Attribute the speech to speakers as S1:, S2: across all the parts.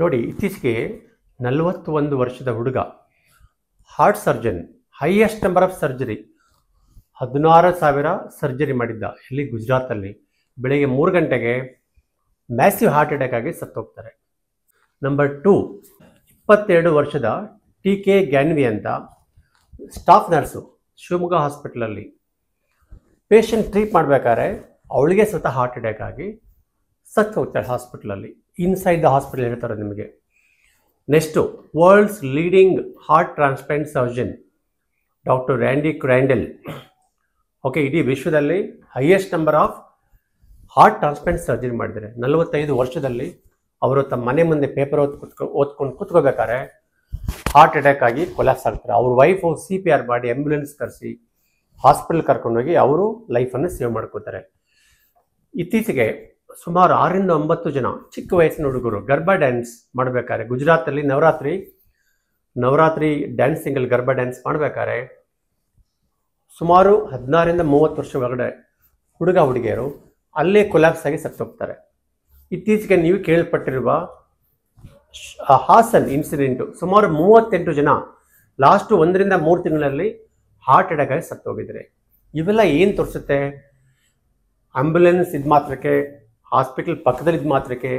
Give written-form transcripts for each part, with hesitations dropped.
S1: ನೋಡಿ, ಇತ್ತೀಚೆಗೆ 41 ವರ್ಷದ ಹುಡುಗ heart surgeon, highest number of surgery, 16,000 surgery ಮಾಡಿದ್ದ. ಇಲ್ಲಿ ಗುಜರಾತಲ್ಲಿ ಬೆಳಗ್ಗೆ 3 ಗಂಟೆಗೆ ಮ್ಯಾಸಿವ್ ಹಾರ್ಟ್ ಅಟ್ಯಾಕ್ ಆಗಿ ಸತ್ತೋಗ್ತಾರೆ. ನಂಬರ್ 2, 22 ವರ್ಷದ TK ಗ್ಯಾನ್ವಿ ಅಂತ ಸ್ಟಾಫ್ ನರ್ಸು, ಶಿವಮೊಗ್ಗ ಹಾಸ್ಪಿಟಲಲ್ಲಿ ಪೇಷಂಟ್ ಟ್ರೀಟ್ ಮಾಡಬೇಕಾದ್ರೆ ಅವಳಿಗೆ ಸ್ವತಃ ಹಾರ್ಟ್ ಅಟ್ಯಾಕ್ ಆಗಿ ಸತ್ತು ಹೋಗ್ತಾಳೆ ಹಾಸ್ಪಿಟಲಲ್ಲಿ. ಇನ್ಸೈಡ್ ದ ಹಾಸ್ಪಿಟಲ್ ಹೇಳ್ತಾರೆ ನಿಮಗೆ. Next, world's leading heart transplant surgeon doctor Randy Crandall. Okay, ಇಡೀ ವಿಶ್ವದಲ್ಲಿ highest number of heart transplant surgery ಮಾಡಿದ್ದಾರೆ. 45 ವರ್ಷದಲ್ಲಿ ಅವರು ತಮ್ಮ ಮನೆ ಮುಂದೆ ಪೇಪರ್ ಓದ್ಕೊಂಡು ಕೂತ್ಕೋಬೇಕಾದ್ರೆ ಹಾರ್ಟ್ ಅಟ್ಯಾಕ್ ಆಗಿ ಕೊಲ್ಯಾಪ್ಸ್ ಆಗ್ತಾರೆ. ಅವ್ರ ವೈಫು CPR ಮಾಡಿ ಆಂಬ್ಯುಲೆನ್ಸ್ ಕರೆಸಿ ಹಾಸ್ಪಿಟಲ್ ಕರ್ಕೊಂಡೋಗಿ ಅವರು ಲೈಫನ್ನು ಸೇವ್ ಮಾಡ್ಕೋತಾರೆ. ಇತ್ತೀಚೆಗೆ ಸುಮಾರು 6 ರಿಂದ 9 ಜನ ಚಿಕ್ಕ ವಯಸ್ಸಿನ ಹುಡುಗರು ಗರ್ಭ ಡ್ಯಾನ್ಸ್ ಮಾಡಬೇಕಾದ್ರೆ, ಗುಜರಾತಲ್ಲಿ ನವರಾತ್ರಿ ಡ್ಯಾನ್ಸಿಂಗಲ್ಲಿ ಗರ್ಭ ಡ್ಯಾನ್ಸ್ ಮಾಡಬೇಕಾದ್ರೆ ಸುಮಾರು 16 ರಿಂದ 30 ವರ್ಷ ಒಳಗಡೆ ಹುಡುಗ ಹುಡುಗಿಯರು ಅಲ್ಲೇ ಕೊಲ್ಯಾಪ್ಸ್ ಆಗಿ ಸತ್ತೋಗ್ತಾರೆ. ಇತ್ತೀಚೆಗೆ ನೀವು ಕೇಳ್ಪಟ್ಟಿರುವ ಹಾಸನ್ ಇನ್ಸಿಡೆಂಟು, ಸುಮಾರು 38 ಜನ ಲಾಸ್ಟು 1 ರಿಂದ 3 ತಿಂಗಳಲ್ಲಿ ಹಾರ್ಟ್ ಅಟ್ಯಾಕ್ ಆಗಿ ಸತ್ತೋಗಿದ್ದಾರೆ. ಇವೆಲ್ಲ ಏನು ತೋರಿಸುತ್ತೆ? ಆಂಬ್ಯುಲೆನ್ಸ್ ಇದು ಮಾತ್ರಕ್ಕೆ, ಹಾಸ್ಪಿಟಲ್ ಪಕ್ಕದಲ್ಲಿ ಇದು ಮಾತ್ರಕ್ಕೆ,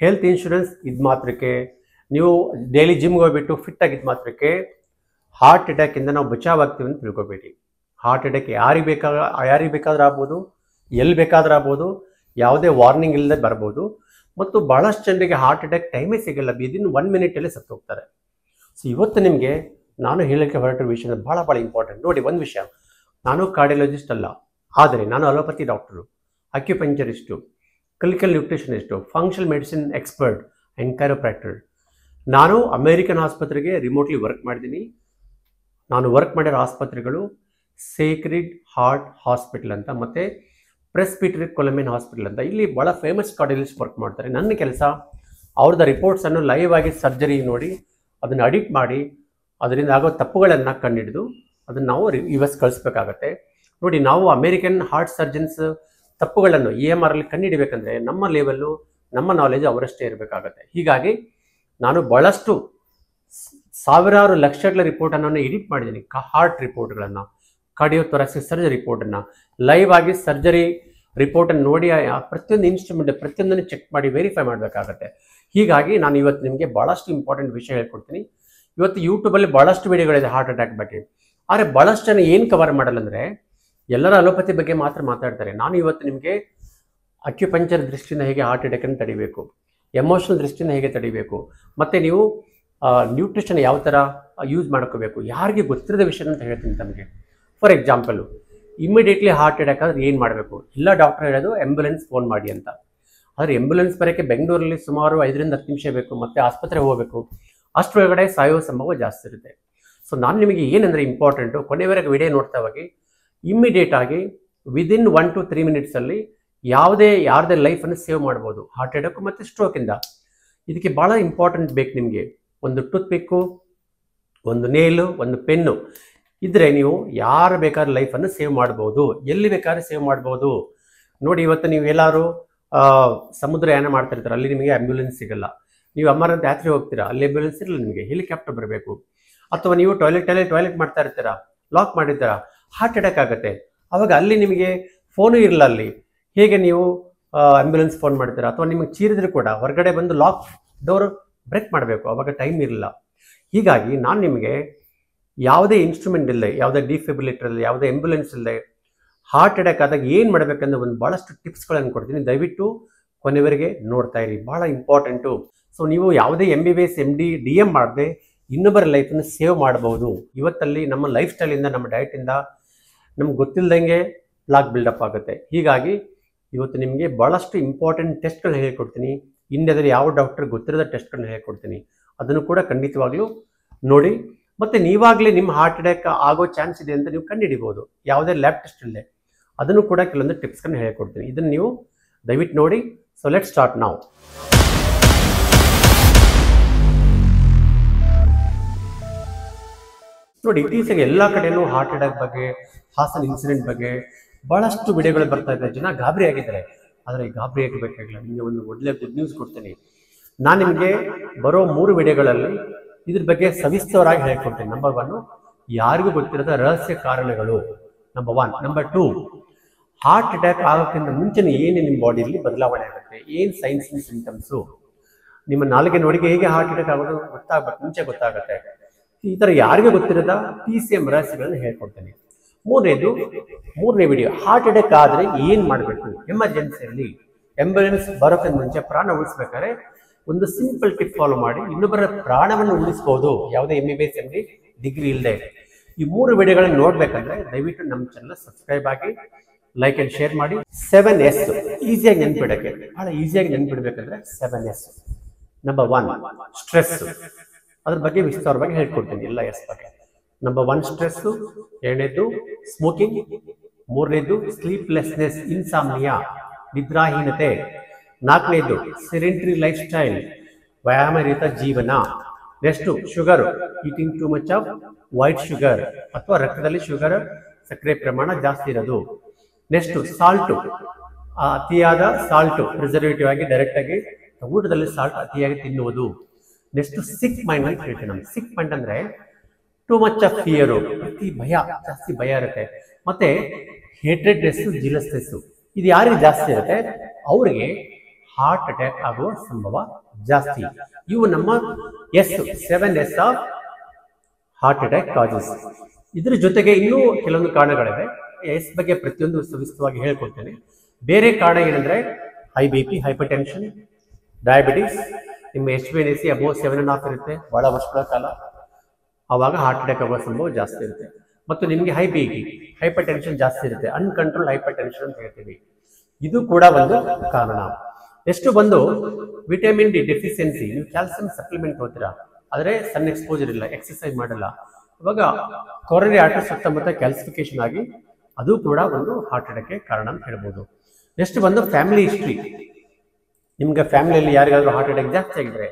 S1: ಹೆಲ್ತ್ ಇನ್ಶೂರೆನ್ಸ್ ಇದು ಮಾತ್ರಕ್ಕೆ, ನೀವು ಡೈಲಿ ಜಿಮ್ಗೆ ಹೋಗ್ಬಿಟ್ಟು ಫಿಟ್ ಆಗಿದ್ದು ಮಾತ್ರಕ್ಕೆ ಹಾರ್ಟ್ ಅಟ್ಯಾಕಿಂದ ನಾವು ಬಚಾವಾಗ್ತೀವಿ ಅಂತ ತಿಳ್ಕೊಬೇಡಿ. ಹಾರ್ಟ್ ಅಟ್ಯಾಕ್ ಯಾರಿಗೆ ಬೇಕಾದ್ರೂ ಆಗ್ಬೋದು, ಎಲ್ಲಿ ಬೇಕಾದ್ರೂ ಆಗ್ಬೋದು, ಯಾವುದೇ ವಾರ್ನಿಂಗ್ ಇಲ್ಲದೆ ಬರ್ಬೋದು. ಮತ್ತು ಭಾಳಷ್ಟು ಜನರಿಗೆ ಹಾರ್ಟ್ ಅಟ್ಯಾಕ್ ಟೈಮೇ ಸಿಗಲ್ಲ, ವಿದಿನ್ 1 ಮಿನಿಟಲ್ಲೇ ಸತ್ತು ಹೋಗ್ತಾರೆ. ಸೊ ಇವತ್ತು ನಿಮಗೆ ನಾನು ಹೇಳೋಕ್ಕೆ ಹೊರಟಿರೋ ವಿಷಯ ಭಾಳ ಇಂಪಾರ್ಟೆಂಟ್. ನೋಡಿ, ಒಂದು ವಿಷಯ, ನಾನು ಕಾರ್ಡಿಯಾಲಜಿಸ್ಟ್ ಅಲ್ಲ, ಆದರೆ ನಾನು allopathy doctor, acupuncturist, clinical nutritionist, functional medicine expert and chiropractor. ನಾನು ಅಮೇರಿಕನ್ ಆಸ್ಪತ್ರೆಗೆ ರಿಮೋಟ್ಲಿ ವರ್ಕ್ ಮಾಡಿದ್ದೀನಿ. ನಾನು ವರ್ಕ್ ಮಾಡಿರೋ ಆಸ್ಪತ್ರೆಗಳು ಸೇಕ್ರೆಡ್ ಹಾರ್ಟ್ ಹಾಸ್ಪಿಟಲ್ ಅಂತ ಮತ್ತು ಪ್ರೆಸ್ಬಿಟರಿ ಕೊಲಮಿನ್ ಹಾಸ್ಪಿಟಲ್ ಅಂತ. ಇಲ್ಲಿ ಭಾಳ ಫೇಮಸ್ ಕಾರ್ಡಿಯಾಲಜಿಸ್ಟ್ ವರ್ಕ್ ಮಾಡ್ತಾರೆ. ನನ್ನ ಕೆಲಸ ಅವ್ರದ್ದು ರಿಪೋರ್ಟ್ಸನ್ನು ಲೈವ್ ಆಗಿ ಸರ್ಜರಿ ನೋಡಿ ಅದನ್ನು ಅಡಿಟ್ ಮಾಡಿ ಅದರಿಂದ ಆಗೋ ತಪ್ಪುಗಳನ್ನು ಕಂಡುಹಿಡಿದು ಅದನ್ನು ನಾವು US ಕಳಿಸ್ಬೇಕಾಗತ್ತೆ. ನೋಡಿ, ನಾವು ಅಮೇರಿಕನ್ ಹಾರ್ಟ್ ಸರ್ಜನ್ಸ್ ತಪ್ಪುಗಳನ್ನು EMR ಅಲ್ಲಿ ಕಂಡುಹಿಡಬೇಕಂದ್ರೆ ನಮ್ಮ ಲೆವೆಲ್ಲು, ನಮ್ಮ ನಾಲೆಜ್ ಅವರಷ್ಟೇ ಇರಬೇಕಾಗತ್ತೆ. ಹೀಗಾಗಿ ನಾನು ಭಾಳಷ್ಟು ಸಾವಿರಾರು ಲಕ್ಷಗಳ ರಿಪೋರ್ಟನ್ನು ಎಡಿಟ್ ಮಾಡಿದ್ದೀನಿ. ಹಾರ್ಟ್ ರಿಪೋರ್ಟ್ಗಳನ್ನು, ಕಾರ್ಡಿಯೋಥೊರಾಸಿಕ್ ಸರ್ಜರಿ ರಿಪೋರ್ಟನ್ನು ಲೈವ್ ಆಗಿ ಸರ್ಜರಿ ರಿಪೋರ್ಟನ್ನು ನೋಡಿ ಪ್ರತಿಯೊಂದು ಇನ್ಸ್ಟ್ರೂಮೆಂಟ್ ಪ್ರತಿಯೊಂದನ್ನು ಚೆಕ್ ಮಾಡಿ ವೆರಿಫೈ ಮಾಡಬೇಕಾಗತ್ತೆ. ಹೀಗಾಗಿ ನಾನು ಇವತ್ತು ನಿಮಗೆ ಭಾಳಷ್ಟು ಇಂಪಾರ್ಟೆಂಟ್ ವಿಷಯ ಹೇಳ್ಕೊಡ್ತೀನಿ. ಇವತ್ತು ಯೂಟ್ಯೂಬಲ್ಲಿ ಭಾಳಷ್ಟು ವಿಡಿಯೋಗಳಿದೆ ಹಾರ್ಟ್ ಅಟ್ಯಾಕ್ ಬಗ್ಗೆ. ಆದರೆ ಭಾಳಷ್ಟು ಜನ ಏನು ಕವರ್ ಮಾಡಲ್ಲ ಅಂದರೆ ಎಲ್ಲರ ಅಲೋಪತಿ ಬಗ್ಗೆ ಮಾತ್ರ ಮಾತಾಡ್ತಾರೆ. ನಾನು ಇವತ್ತು ನಿಮಗೆ ಅಕ್ಯುಪಂಚರ್ ದೃಷ್ಟಿಯಿಂದ ಹೇಗೆ ಹಾರ್ಟ್ ಅಟ್ಯಾಕನ್ನು ತಡಿಬೇಕು, ಎಮೋಷನಲ್ ದೃಷ್ಟಿಯಿಂದ ಹೇಗೆ ತಡಿಬೇಕು, ಮತ್ತು ನೀವು ನ್ಯೂಟ್ರಿಷನ್ ಯಾವ ಥರ ಯೂಸ್ ಮಾಡ್ಕೋಬೇಕು, ಯಾರಿಗೆ ಗೊತ್ತಿರದ ವಿಷಯ ಅಂತ ಹೇಳ್ತೀನಿ ತಮಗೆ. For example, immediately heart attack ಆದರೆ ಏನು ಮಾಡಬೇಕು? ಎಲ್ಲ ಡಾಕ್ಟರ್ ಹೇಳೋದು ಆ್ಯಂಬುಲೆನ್ಸ್ ಫೋನ್ ಮಾಡಿ ಅಂತ. ಆದರೆ ಆ್ಯಂಬುಲೆನ್ಸ್ ಬರೋಕ್ಕೆ ಬೆಂಗಳೂರಲ್ಲಿ ಸುಮಾರು 5 ರಿಂದ 10 ನಿಮಿಷ ಬೇಕು, ಮತ್ತು ಆಸ್ಪತ್ರೆಗೆ ಹೋಗಬೇಕು. ಅಷ್ಟರೊಳಗಡೆ ಸಾಯೋ ಸಂಭವ ಜಾಸ್ತಿ ಇರುತ್ತೆ. ಸೊ ನಾನು ನಿಮಗೆ ಏನಂದರೆ ಇಂಪಾರ್ಟೆಂಟು, ಕೊನೆವರೆಗೆ ವಿಡಿಯೋ ನೋಡ್ತಾ ಹೋಗಿ ಇಮ್ಮಿಡಿಯೇಟ್ ಆಗಿ ವಿದಿನ್ 1 to 3 ಮಿನಿಟ್ಸಲ್ಲಿ ಯಾರದೇ ಲೈಫನ್ನು ಸೇವ್ ಮಾಡ್ಬೋದು ಹಾರ್ಟ್ ಅಟ್ಯಾಕು ಮತ್ತು ಸ್ಟ್ರೋಕಿಂದ. ಇದಕ್ಕೆ ಭಾಳ ಇಂಪಾರ್ಟೆಂಟ್ ಬೇಕು ನಿಮಗೆ. ಒಂದು ಟೂತ್ ಪಿಕ್ಕು, ಒಂದು ನೇಲು, ಒಂದು ಪೆನ್ನು ಇದ್ದರೆ ನೀವು ಯಾರು ಬೇಕಾದ್ರೂ ಲೈಫನ್ನು ಸೇವ್ ಮಾಡ್ಬೋದು, ಎಲ್ಲಿ ಬೇಕಾದ್ರೂ ಸೇವ್ ಮಾಡ್ಬೋದು. ನೋಡಿ, ಇವತ್ತು ನೀವು ಎಲ್ಲರೂ ಸಮುದ್ರಯಾನ ಮಾಡ್ತಿರ್ತಾರೆ, ಅಲ್ಲಿ ನಿಮಗೆ ಆ್ಯಂಬ್ಯುಲೆನ್ಸ್ ಸಿಗಲ್ಲ. ನೀವು ಅಮರನಾಥ ಯಾತ್ರೆ ಹೋಗ್ತೀರಾ, ಅಲ್ಲಿ ಆ್ಯಂಬ್ಯುಲೆನ್ಸ್ ಇರಲ್ಲ, ನಿಮಗೆ ಹೆಲಿಕಾಪ್ಟರ್ ಬರಬೇಕು. ಅಥವಾ ನೀವು ಟಾಯ್ಲೆಟ್ ಮಾಡ್ತಾ ಇರ್ತೀರಾ, ಲಾಕ್ ಮಾಡಿರ್ತೀರಾ, ಹಾರ್ಟ್ ಅಟ್ಯಾಕ್ ಆಗುತ್ತೆ. ಆವಾಗ ಅಲ್ಲಿ ನಿಮಗೆ ಫೋನು ಇರಲ್ಲ, ಅಲ್ಲಿ ಹೇಗೆ ನೀವು ಆ್ಯಂಬ್ಯುಲೆನ್ಸ್ ಫೋನ್ ಮಾಡ್ತೀರಾ? ಅಥವಾ ನಿಮಗೆ ಚೀರಿದ್ರು ಕೂಡ ಹೊರಗಡೆ ಬಂದು ಲಾಕ್ ಡೋರ್ ಬ್ರೇಕ್ ಮಾಡಬೇಕು, ಆವಾಗ ಟೈಮ್ ಇರಲ್ಲ. ಹೀಗಾಗಿ ನಾನು ನಿಮಗೆ ಯಾವುದೇ ಇನ್ಸ್ಟ್ರೂಮೆಂಟ್ ಇಲ್ಲದೆ, ಯಾವುದೇ ಡಿಫಿಬ್ರಿಲೇಟರ್ ಇಲ್ಲದೆ, ಯಾವುದೇ ಆಂಬ್ಯುಲೆನ್ಸ್ ಇಲ್ಲದೆ ಹಾರ್ಟ್ ಅಟ್ಯಾಕ್ ಆದಾಗ ಏನು ಮಾಡಬೇಕಂದ್ರೆ ಒಂದು ಭಾಳಷ್ಟು ಟಿಪ್ಸ್ಗಳನ್ನು ಕೊಡ್ತೀನಿ. ದಯವಿಟ್ಟು ಕೊನೆವರೆಗೆ ನೋಡ್ತಾ ಇರಿ, ಭಾಳ ಇಂಪಾರ್ಟೆಂಟು. ಸೊ ನೀವು ಯಾವುದೇ MBBS MD DM ಮಾಡದೆ ಇನ್ನೊಬ್ಬರ ಲೈಫನ್ನು ಸೇವ್ ಮಾಡಬಹುದು. ಇವತ್ತಲ್ಲಿ ನಮ್ಮ ಲೈಫ್ ಸ್ಟೈಲಿಂದ, ನಮ್ಮ ಡಯಟಿಂದ ನಮ್ಗೆ ಗೊತ್ತಿಲ್ಲದಂಗೆ ಪ್ಲಾಕ್ ಬಿಲ್ಡಪ್ ಆಗುತ್ತೆ. ಹೀಗಾಗಿ ಇವತ್ತು ನಿಮಗೆ ಭಾಳಷ್ಟು ಇಂಪಾರ್ಟೆಂಟ್ ಟೆಸ್ಟ್ಗಳನ್ನ ಹೇಳ್ಕೊಡ್ತೀನಿ. ಇಂಡಿಯಾದಲ್ಲಿ ಯಾವ ಡಾಕ್ಟರ್ ಗೊತ್ತಿರೋದ ಟೆಸ್ಟ್ಗಳನ್ನ ಹೇಳ್ಕೊಡ್ತೀನಿ, ಅದನ್ನು ಕೂಡ ಖಂಡಿತವಾಗ್ಲೂ ನೋಡಿ. ಮತ್ತು ನೀವಾಗಲೇ ನಿಮ್ಮ ಹಾರ್ಟ್ ಅಟ್ಯಾಕ್ ಆಗೋ ಚಾನ್ಸ್ ಇದೆ ಅಂತ ನೀವು ಕಂಡುಹಿಡಿಬೋದು, ಯಾವುದೇ ಲ್ಯಾಬ್ ಟೆಸ್ಟ್ ಇಲ್ಲದೆ. ಅದನ್ನು ಕೂಡ ಕೆಲವೊಂದು ಟಿಪ್ಸ್ಗಳನ್ನ ಹೇಳ್ಕೊಡ್ತೀನಿ. ಇದನ್ನು ನೀವು ದಯವಿಟ್ಟು ನೋಡಿ. ಸೊ ಲೆಟ್ ಸ್ಟಾರ್ಟ್ ನಾವು. ನೋಡಿ, ಇತ್ತೀಚೆಗೆ ಎಲ್ಲ ಕಡೆಯೂ ಹಾರ್ಟ್ ಅಟ್ಯಾಕ್ ಬಗ್ಗೆ, ಹಾಸನ್ ಇನ್ಸಿಡೆಂಟ್ ಬಗ್ಗೆ ಭಾಳಷ್ಟು ವಿಡಿಯೋಗಳು ಬರ್ತಾ ಇದೆ. ಜನ ಗಾಬರಿ ಆಗಿದ್ದಾರೆ. ಆದರೆ ಗಾಬರಿ ಆಗಬೇಕಾಗಿಲ್ಲ. ನಿಮಗೆ ಒಂದು ಒಳ್ಳೆ ಗುಡ್ ನ್ಯೂಸ್ ಕೊಡ್ತೀನಿ. ನಾನು ನಿಮಗೆ ಬರೋ 3 ವಿಡಿಯೋಗಳಲ್ಲಿ ಇದ್ರ ಬಗ್ಗೆ ಸವಿಸ್ತರವಾಗಿ ಹೇಳ್ಕೊಡ್ತೀನಿ. ನಂಬರ್ 1 ಯಾರಿಗೂ ಗೊತ್ತಿರದ ರಹಸ್ಯ ಕಾರಣಗಳು, ನಂಬರ್ 1. ನಂಬರ್ 2 ಹಾರ್ಟ್ ಅಟ್ಯಾಕ್ ಆಗೋಕ್ಕಿಂತ ಮುಂಚೆನೇ ಏನು ನಿಮ್ಮ ಬಾಡಿಯಲ್ಲಿ ಬದಲಾವಣೆ ಆಗುತ್ತೆ, ಏನು ಸೈನ್ಸ್ ಅಂಡ್ ಸಿಂಟಮ್ಸು, ನಿಮ್ಮ ನಾಲಿಗೆ ನೋಡಿಗೆ ಹೇಗೆ ಹಾರ್ಟ್ ಅಟ್ಯಾಕ್ ಆಗೋದು ಮುಂಚೆ ಗೊತ್ತಾಗುತ್ತೆ. ಈ ಥರ ಯಾರಿಗೂ ಗೊತ್ತಿರದ PCM ರಹಸ್ಯಗಳನ್ನು ಹೇಳ್ಕೊಡ್ತೇನೆ. ಮೂರನೇ ವಿಡಿಯೋ, ಹಾರ್ಟ್ ಅಟ್ಯಾಕ್ ಆದರೆ ಏನು ಮಾಡಬೇಕು, ಎಮರ್ಜೆನ್ಸಿಯಲ್ಲಿ ಆಂಬ್ಯುಲೆನ್ಸ್ ಬರೋಕ್ಕಿಂತ ಮುಂಚೆ ಪ್ರಾಣ ಉಳಿಸ್ಬೇಕಾದ್ರೆ ಒಂದು ಸಿಂಪಲ್ ಟಿಪ್ ಫಾಲೋ ಮಾಡಿ ಇನ್ನೊಬ್ಬರ ಪ್ರಾಣವನ್ನು ಉಳಿಸಬಹುದು, ಯಾವುದೇ MBBS MD ಡಿಗ್ರಿ ಇಲ್ಲದೆ. ಈ 3 ವಿಡಿಯೋಗಳನ್ನು ನೋಡ್ಬೇಕಂದ್ರೆ ದಯವಿಟ್ಟು ನಮ್ಮ ಚಾನಲ್ ಸಬ್ಸ್ಕ್ರೈಬ್ ಆಗಿ, ಲೈಕ್ ಅಂಡ್ ಶೇರ್ ಮಾಡಿ. 7S ಈಸಿಯಾಗಿ ನೆನ್ಪಿಡಕ್ಕೆ, ಬಹಳ ಈಸಿಯಾಗಿ ನೆನ್ಪಿಡ್ಬೇಕಂದ್ರೆ 7S. ನಂಬರ್ 1 ಸ್ಟ್ರೆಸ್, ಅದ್ರ ಬಗ್ಗೆ ವಿಸ್ತಾರವಾಗಿ ಹೇಳ್ಕೊಡ್ತೀನಿ ಎಲ್ಲ S ಬಗ್ಗೆ. ನಂಬರ್ 1 ಸ್ಟ್ರೆಸ್, 2ನೇದು ಸ್ಮೋಕಿಂಗ್, 3ನೇದು ಸ್ಲೀಪ್ಲೆಸ್ನೆಸ್ ಇನ್ಸಾಮ್ನಿಯಾ ನಿದ್ರಾಹೀನತೆ, 4ನೇದು ಸೆಡೆಂಟರಿ ಲೈಫ್ ಸ್ಟೈಲ್ ವ್ಯಾಯಾಮರಹಿತ ಜೀವನ, next sugar, eating too much of white sugar ಅಥವಾ ರಕ್ತದಲ್ಲಿ ಶುಗರ್ ಸಕ್ಕರೆ ಪ್ರಮಾಣ ಜಾಸ್ತಿ ಇರೋದು, ನೆಕ್ಸ್ಟ್ ಸಾಲ್ಟು, ಅತಿಯಾದ ಸಾಲ್ಟು ಪ್ರಿಸರ್ವೇಟಿವ್ ಆಗಿ ಡೈರೆಕ್ಟ್ ಆಗಿ ಊಟದಲ್ಲಿ ಸಾಲ್ಟ್ ಅತಿಯಾಗಿ ತಿನ್ನುವುದು, ನೆಕ್ಸ್ಟ್ ಸಿಕ್ ಮೈಂಡ್ ಅಂತ ಹೇಳ್ತೀವಿ. ನಮ್ಗೆ ಸಿಕ್ ಮೈಂಡ್ ಅಂದ್ರೆ ಟೂ ಮಚ್ ಆಫ್ ಫಿಯರು, ಅತಿ ಭಯ, ಜಾಸ್ತಿ ಭಯ ಇರುತ್ತೆ, ಮತ್ತೆ ಹೇಟ್ರೆಡ್ನೆಸ್, ಜಿಲಸ್ನೆಸ್. ಇದು ಯಾರಿಗೆ ಜಾಸ್ತಿ ಇರುತ್ತೆ ಅವರಿಗೆ ಹಾರ್ಟ್ ಅಟ್ಯಾಕ್ ಆಗುವ ಸಂಭವ ಜಾಸ್ತಿ. ಇವು ನಮ್ಮ 7S of heart attack causes. ಇದ್ರ ಜೊತೆಗೆ ಇನ್ನೂ ಕೆಲವೊಂದು ಕಾರಣಗಳಿವೆ. S ಬಗ್ಗೆ ಪ್ರತಿಯೊಂದು ಸವಿಸ್ತರವಾಗಿ ಹೇಳ್ಕೊಡ್ತೇನೆ. ಬೇರೆ ಕಾರಣ ಏನಂದ್ರೆ high BP, hypertension, diabetes. ನಿಮ್ಮ HbA1c ಅಬೋವ್ 7.5 ಇರುತ್ತೆ ಬಹಳ ವರ್ಷಗಳ ಕಾಲ, ಆವಾಗ ಹಾರ್ಟ್ ಅಟ್ಯಾಕ್ ಆಗುವ ಸಂಭವ ಜಾಸ್ತಿ ಇರುತ್ತೆ. ಮತ್ತು ನಿಮಗೆ ಹೈ BP, ಹೈಪರ್ ಟೆನ್ಷನ್ ಜಾಸ್ತಿ ಇರುತ್ತೆ, ಅನ್ಕಂಟ್ರೋಲ್ ಹೈಪರ್ ಟೆನ್ಷನ್ ಅಂತ ಹೇಳ್ತೀವಿ, ಇದು ಕೂಡ ಒಂದು ಕಾರಣ. ನೆಕ್ಸ್ಟ್ ಬಂದು ವಿಟಮಿನ್ ಡಿ ಡೆಫಿಷಿಯನ್ಸಿ. ನೀವು ಕ್ಯಾಲ್ಸಿಯಂ ಸಪ್ಲಿಮೆಂಟ್ ಹೋಗ್ತೀರಾ, ಆದರೆ ಸನ್ ಎಕ್ಸ್ಪೋಜರ್ ಇಲ್ಲ, ಎಕ್ಸರ್ಸೈಸ್ ಮಾಡಲ್ಲ, ಅವಾಗ ಕೊರೊನರಿ ಆರ್ಟರಿ ಸುತ್ತಮುತ್ತ ಕ್ಯಾಲ್ಸಿಫಿಕೇಶನ್ ಆಗಿ ಅದು ಕೂಡ ಒಂದು ಹಾರ್ಟ್ ಅಟ್ಯಾಕ್ಗೆ ಕಾರಣ ಅಂತ ಹೇಳ್ಬೋದು. ನೆಕ್ಸ್ಟ್ ಬಂದು ಫ್ಯಾಮಿಲಿ ಹಿಸ್ಟ್ರಿ. ನಿಮ್ಗೆ ಫ್ಯಾಮಿಲಿಯಲ್ಲಿ ಯಾರಿಗಾದ್ರೂ ಹಾರ್ಟ್ ಅಟ್ಯಾಕ್ ಜಾಸ್ತಿ ಆಗಿದ್ರೆ,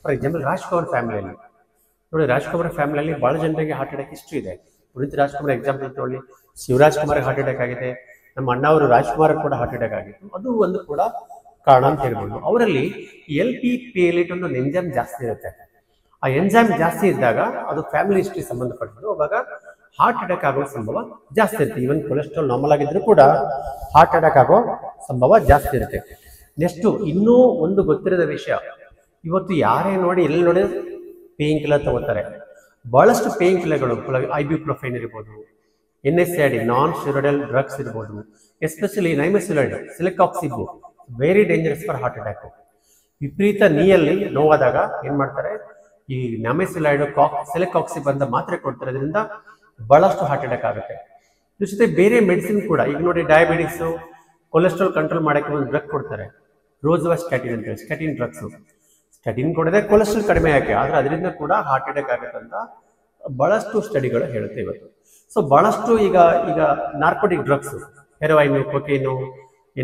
S1: ಫಾರ್ ಎಕ್ಸಾಂಪಲ್ ರಾಜ್ಕುಮಾರ್ ಫ್ಯಾಮಿಲಿಯಲ್ಲಿ ನೋಡಿ, ರಾಜ್ಕುಮಾರ್ ಫ್ಯಾಮಿಲಿಯಲ್ಲಿ ಬಹಳ ಜನರಿಗೆ ಹಾರ್ಟ್ ಅಟ್ಯಾಕ್ ಹಿಸ್ಟ್ರಿ ಇದೆ. ಪುನೀತ್ ರಾಜ್ಕುಮಾರ್ ಎಕ್ಸಾಂಪಲ್ ತಗೊಳ್ಳಿ, ಶಿವರಾಜ್ ಕುಮಾರ್ ಹಾರ್ಟ್ ಅಟ್ಯಾಕ್ ಆಗಿದೆ, ನಮ್ಮ ಅಣ್ಣ ಅವರು ರಾಜ್ಕುಮಾರ್ ಕೂಡ ಹಾರ್ಟ್ ಅಟ್ಯಾಕ್ ಆಗಿತ್ತು, ಅದು ಒಂದು ಕೂಡ ಕಾರಣ ಅಂತ ಹೇಳ್ಬೋದು. ಅವರಲ್ಲಿ LPP-L8 ಒಂದು ಎಂಜೈಮ್ ಜಾಸ್ತಿ ಇರುತ್ತೆ. ಆ ಎಂಜೈಮ್ ಜಾಸ್ತಿ ಇದ್ದಾಗ ಅದು ಫ್ಯಾಮಿಲಿ ಹಿಸ್ಟ್ರಿ ಸಂಬಂಧಪಟ್ಟದ್ದು, ಅವಾಗ ಹಾರ್ಟ್ ಅಟ್ಯಾಕ್ ಆಗೋ ಸಂಭವ ಜಾಸ್ತಿ ಇರುತ್ತೆ. ಈವನ್ ಕೊಲೆಸ್ಟ್ರಾಲ್ ನಾರ್ಮಲ್ ಆಗಿದ್ರು ಕೂಡ ಹಾರ್ಟ್ ಅಟ್ಯಾಕ್ ಆಗೋ ಸಂಭವ ಜಾಸ್ತಿ ಇರುತ್ತೆ. ನೆಕ್ಸ್ಟ್ ಇನ್ನೂ ಒಂದು ಗೊತ್ತಿರದ ವಿಷಯ, ಇವತ್ತು ಯಾರೇ ನೋಡಿ ಎಲ್ಲಿ ನೋಡಿ ಪೇನ್ ಕಿಲ್ಲರ್ ತಗೋತಾರೆ. ಬಹಳಷ್ಟು ಪೇನ್ ಕಿಲ್ಲರ್ಗಳು, ಐಬ್ಯುಪ್ರೊಫೆನ್ ಇರ್ಬೋದು, NSAID ನಾನ್ ಸ್ಟೆರಾಯ್ಡಲ್ ಡ್ರಗ್ಸ್ ಇರ್ಬೋದು, especially nimesulide, celecoxib, very dangerous for heart attack. ವಿಪರೀತ ನೀಯಲ್ಲಿ ನೋವಾದಾಗ ಏನ್ ಮಾಡ್ತಾರೆ, ಈ ನೈಮೆಸಿಲೈಡ್, ಸಿಲಿಕಾಕ್ಸಿಬ್ ಅಂತ ಮಾತ್ರೆ ಕೊಡ್ತಾರೆ, ಅದರಿಂದ ಬಹಳಷ್ಟು ಹಾರ್ಟ್ ಅಟ್ಯಾಕ್ ಆಗುತ್ತೆ. ಇದ್ರ ಜೊತೆ ಬೇರೆ ಮೆಡಿಸಿನ್ ಕೂಡ, ಈಗ ನೋಡಿ ಡಯಾಬಿಟಿಸ್, ಕೊಲೆಸ್ಟ್ರಾಲ್ ಕಂಟ್ರೋಲ್ ಮಾಡೋಕ್ಕೆ ಒಂದು ಡ್ರಗ್ ಕೊಡ್ತಾರೆ, ರೋಜುವಾಸ್ಟಾಟಿನ್ ಅಂತ ಹೇಳಿ, ಸ್ಟಾಟಿನ್ ಡ್ರಗ್ಸ್. ಸ್ಟಾಟಿನ್ ಕೊಡದೆ ಕೊಲೆಸ್ಟ್ರಾಲ್ ಕಡಿಮೆ ಆಗಿ, ಆದ್ರೆ ಅದರಿಂದ ಕೂಡ ಹಾರ್ಟ್ ಅಟ್ಯಾಕ್ ಆಗುತ್ತೆ ಅಂತ ಬಹಳಷ್ಟು ಸ್ಟಡಿಗಳು ಹೇಳುತ್ತೆ ಇವತ್ತು. ಸೊ ಬಹಳಷ್ಟು ಈಗ ನಾರ್ಕೋಟಿಕ್ ಡ್ರಗ್ಸ್, ಹೆರೋಯಿನ್, ಕೊಕೇನು,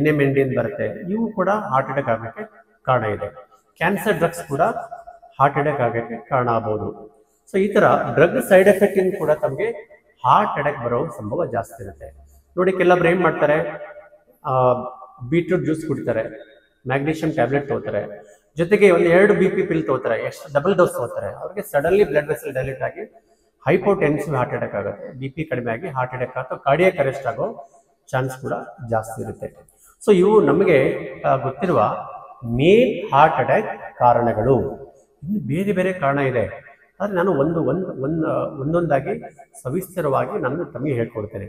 S1: NMND ಅಂತ ಬರುತ್ತೆ, ಇವು ಕೂಡ ಹಾರ್ಟ್ ಅಟ್ಯಾಕ್ ಆಗೋಕ್ಕೆ ಕಾರಣ ಇದೆ. ಕ್ಯಾನ್ಸರ್ ಡ್ರಗ್ಸ್ ಕೂಡ ಹಾರ್ಟ್ ಅಟ್ಯಾಕ್ ಆಗೋಕ್ಕೆ ಕಾರಣ ಆಗಬಹುದು. ಸೊ ಈ ತರ ಡ್ರಗ್ ಸೈಡ್ ಎಫೆಕ್ಟ್ ಇಂದ ಕೂಡ ತಮಗೆ ಹಾರ್ಟ್ ಅಟ್ಯಾಕ್ ಬರೋ ಸಂಭವ ಜಾಸ್ತಿ ಇರುತ್ತೆ. ನೋಡಿ, ಕೆಲವೊಬ್ರು ಏನ್ ಮಾಡ್ತಾರೆ, ಬೀಟ್ರೂಟ್ ಜ್ಯೂಸ್ ಕುಡಿತಾರೆ, ಮ್ಯಾಗ್ನೀಷಿಯಂ ಟ್ಯಾಬ್ಲೆಟ್ ತಗೋತಾರೆ, ಜೊತೆಗೆ ಒಂದು 2 BP ಪಿಲ್ ತಗೋತಾರೆ, ಎಷ್ಟು ಡಬಲ್ ಡೋಸ್ ತಗೋತಾರೆ, ಅವ್ರಿಗೆ ಸಡನ್ಲಿ ಬ್ಲಡ್ ವೆಸಲ್ ಡೈಲೇಟ್ ಆಗಿ ಹೈಪೋಟೆನ್ಸಿವ್ ಹಾರ್ಟ್ ಅಟ್ಯಾಕ್ ಆಗುತ್ತೆ. BP ಕಡಿಮೆ ಆಗಿ ಹಾರ್ಟ್ ಅಟ್ಯಾಕ್ ಅಥವಾ ಕಾರ್ಡಿಯಾಕ್ ಅರೆಸ್ಟ್ ಆಗೋ ಚಾನ್ಸ್ ಕೂಡ ಜಾಸ್ತಿ ಇರುತ್ತೆ. ಸೊ ಇವು ನಮಗೆ ಗೊತ್ತಿರುವ ಮೇನ್ ಹಾರ್ಟ್ ಅಟ್ಯಾಕ್ ಕಾರಣಗಳು. ಇನ್ನು ಬೇರೆ ಬೇರೆ ಕಾರಣ ಇದೆ, ಆದರೆ ನಾನು ಒಂದೊಂದಾಗಿ ಸವಿಸ್ತರವಾಗಿ ನಾನು ತಮಗೆ ಹೇಳ್ಕೊಡ್ತೇನೆ.